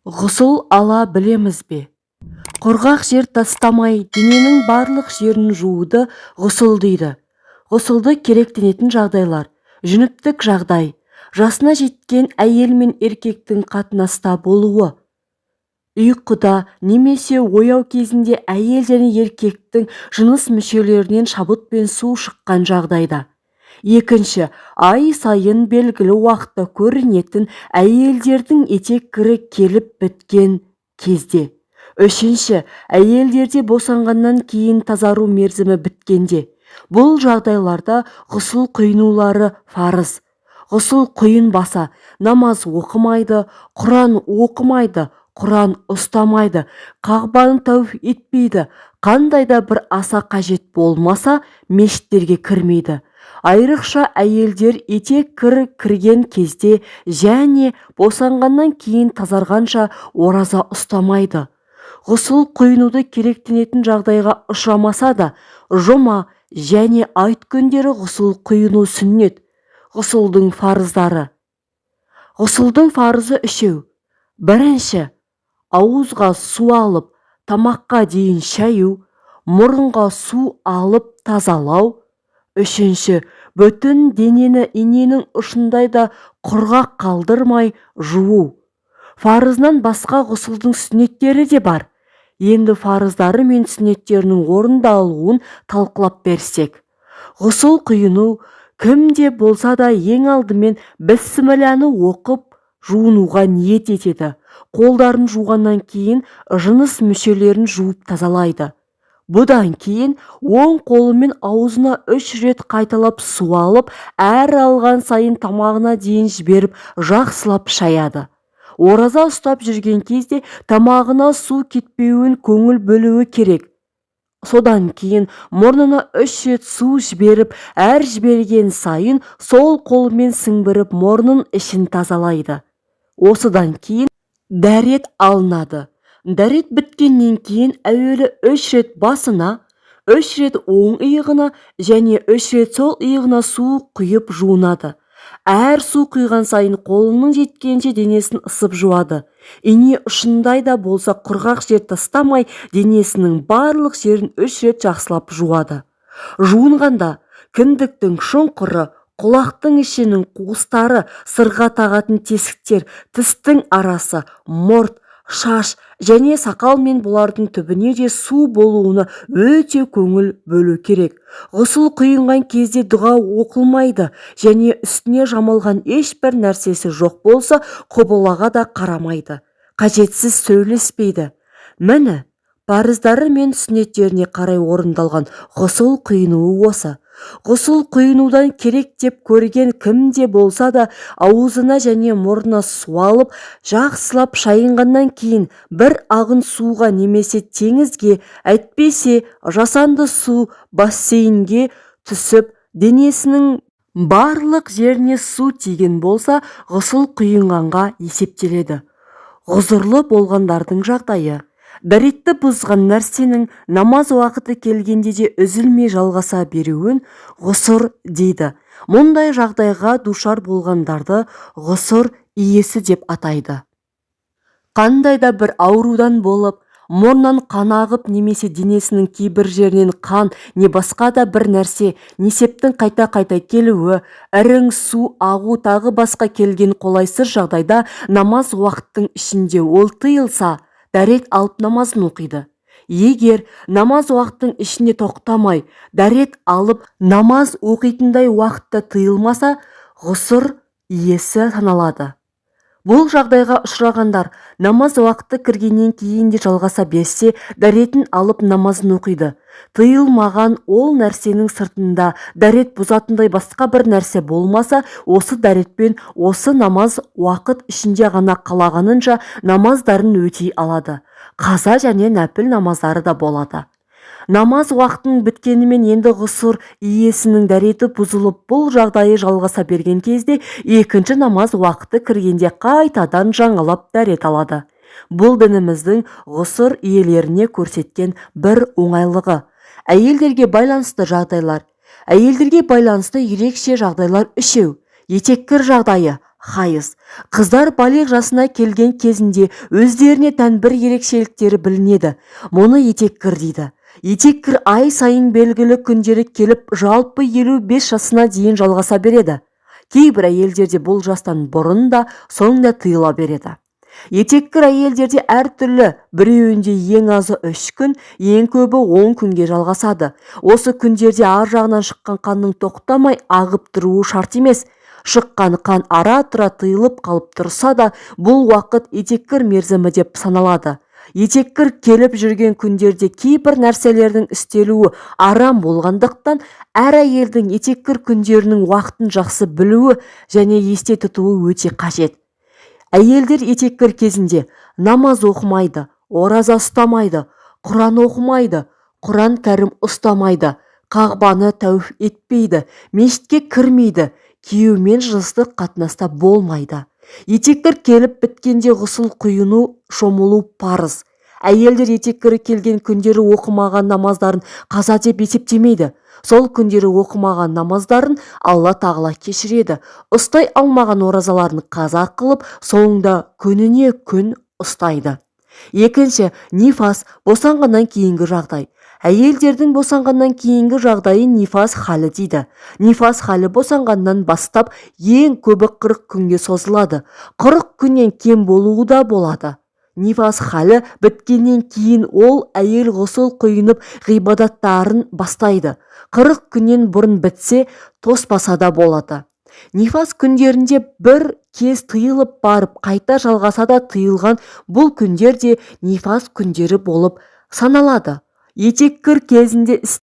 Ғұсыл ала білеміз бе? Құрғақ жер тастамай, дененің барлық жерін жууды ғұсыл дейді. Ғұсылды керектенетін жағдайлар: жүніптік жағдай, жасына жеткен әйел мен еркектің қатынаста болуы, ұйқыда немесе ояу кезінде әйел және еркектің жыныс мүшелерінен шабыт пен су шыққан жағдайда. Екінші, ай сайын белгілі уақытта көрінетін әйелдердің етек кірі келіп біткен кезде. Үшінші, әйелдерде босанғаннан кейін тазару мерзімі біткенде. Бұл жағдайларда ғұсыл құйынулары фарыз. Ғұсыл құйынбаса, намаз оқымайды, Құран оқымайды, Құран ұстамайды, Қағбаны тәуаф етпейді, қандай да бір аса қажет болмаса, мешіттерге кірмейді. Айрықша әйелдер етек кірі кірген кезде және босанғаннан кейін тазарғанша ораза ұстамайды. Ғұсыл құйынуды керектенетін жағдайға ұшырамаса да, жұма және айт күндері ғұсыл құйыну сүннет. Ғұсылдың фарыздары. Ғұсылдың фарызы үшеу. Бірінші, ауызға су алып, тамаққа дейін шаю, мұрынға су алып тазалау. Үшінші, бүтін денені иненің ұшындай да құрғақ қалдырмай жуу. Фарызынан басқа ғұсылдың сүннеттері де бар. Енді фарыздары мен сүннеттерінің орындалуын талқылап берсек. Ғұсыл құйыну кімде болса да ең алдымен біссіміләні оқып жуынуға ниет етеді. Қолдарын жуғаннан кейін жыныс мүшелерін жуып тазалайды. Бұдан кейін оң қолымен аузына 3 рет қайталап су алып, әр алған сайын тамағына дейін жіберіп жақсылап шаяды. Ораза ұстап жүрген кезде тамағына су кетпеуін көңіл бөлуі керек. Содан кейін мұрнына 3 рет су жіберіп, әр жіберген сайын сол қолымен сіңбіріп мұрнын ішін тазалайды. Осыдан кейін дәрет алынады. Дәрет біткеннен кейін әуелі 3 рет басына, 3 рет оң иығына және 3 рет сол иығына су құйып жуынады. Әр су құйған сайын қолының жеткенше денесін ысып жуады. Ине ұшындай да болса құрғақ жер тастамай, денесінің барлық жерін 3 рет жақсылап жуады. Жуынғанда кіндіктің шұңқыры, құлақтың ішінің қуыстары, сырға тағатын тесіктер, тістің арасы, мұрт, шаш және сақал мен бұлардың түбіне де су болуына өте көңіл бөлу керек. Ғұсыл құйынған кезде дұға оқылмайды және үстіне жамалған ешбір нәрсесі жоқ болса, құбылаға да қарамайды. Қажетсіз сөйлеспейді. Міне, парыздары мен сүннеттеріне қарай орындалған ғұсыл құйынуы осы. Ғұсыл құйынудан керек деп көрген кімде болса да аузына және мұрнына су алып, жақсылап шайынғаннан кейін бір ағын суға немесе теңізге, әйтпесе жасанды су бассейнге түсіп, денесінің барлық жеріне су тиген болса, ғұсыл құйынғанға есептеледі. Ғұзырлы болғандардың жағдайы: дәретті бұзған нәрсенің намаз уақыты келгенде де үзілмей жалғаса беруін ғұсыр дейді. Мұндай жағдайға душар болғандарды ғұсыр иесі деп атайды. Қандай да бір аурудан болып, мұрнынан қан ағып немесе денесінің кейбір жерінен қан не басқа да бір нәрсе, несептің қайта-қайта келуі, ірің су ағу тағы басқа келген қолайсыз жағдайда намаз уақыттың ішінде ол тыйылса, дәрет алып намазын оқиды. Егер намаз уақыттың ішінде тоқтамай, дәрет алып намаз оқитындай уақытта тыйылмаса, ғұсыр иесі саналады. Бұл жағдайға ұшырағандар намаз уақыты кіргеннен кейін де жалғаса берсе, дәретін алып намазын оқиды. Тыйылмаған ол нәрсенің сыртында дәрет бұзатындай басқа бір нәрсе болмаса, осы дәретпен осы намаз уақыт ішінде ғана қалағанынша намаздарын өтей алады. Қаза және нәпіл намаздары да болады. Намаз уақытының біткенімен енді ғұсыр иесінің дәреті бұзылып, бұл жағдайы жалғаса берген кезде екінші намаз уақыты кіргенде қайтадан жаңалап дәрет алады. Бұл дініміздің ғұсыр иелеріне көрсеткен бір оңайлығы. Әйелдерге байланысты жағдайлар. Әйелдерге байланысты ерекше жағдайлар үшеу. Етеккір жағдайы: Хайыз. Қыздар балиғ жасына келген кезінде өздеріне тән бір ерекшеліктері білінеді. Мұны етеккір дейді. Етеккір ай сайын белгілі күндері келіп, жалпы 55 жасына дейін жалғаса береді. Кейбір әйелдерде бұл жастан бұрын да, соң да тыйыла береді. Етеккір әйелдерде әртүрлі, біреуінде ең азы 3 күн, ең көбі 10 күнге жалғасады. Осы күндерде ар жағынан шыққан қанның тоқтамай ағып тұруы шарт емес. Шыққан қан ара-тұра тыйылып қалып тұрса да, бұл уақыт етеккір мерзімі деп саналады. Етеккір келіп жүрген күндерде кейбір нәрселердің істелуі арам болғандықтан, әр әйелдің етеккір күндерінің уақытын жақсы білуі және есте тұтуы өте қажет. Әйелдер етеккір кезінде намаз оқымайды, ораза ұстамайды, Құран оқымайды, Құран кәрім ұстамайды, қағбаны тәуіп етпейді, мешітке кірмейді, күйеумен жыныстық қатынаста болмайды. Етеккір келіп біткенде ғұсыл құйыну, шомылу парыз. Әйелдер етеккірі келген күндері оқымаған намаздарын қаза деп есептемейді. Сол күндері оқымаған намаздарын Алла тағала кешіреді. Ұстай алмаған оразаларын қаза қылып, соңында күніне күн ұстайды. Екінші, нифас, босанғаннан кейінгі жағдай. Әйелдердің босанғаннан кейінгі жағдайын нифас халі дейді. Нифас халі босанғаннан бастап ең көбі 40 күнге созылады. 40 күннен кем болуы да болады. Нифас халі біткеннен кейін ол әйел ғұсыл құйынып ғибадаттарын бастайды. 40 күннен бұрын бітсе, тоспаса да болады. Нифас күндерінде бір кез тыйылып барып, қайта жалғаса да тыйылған бұл күндер де нифас күндері болып саналады. Етеккір кезінде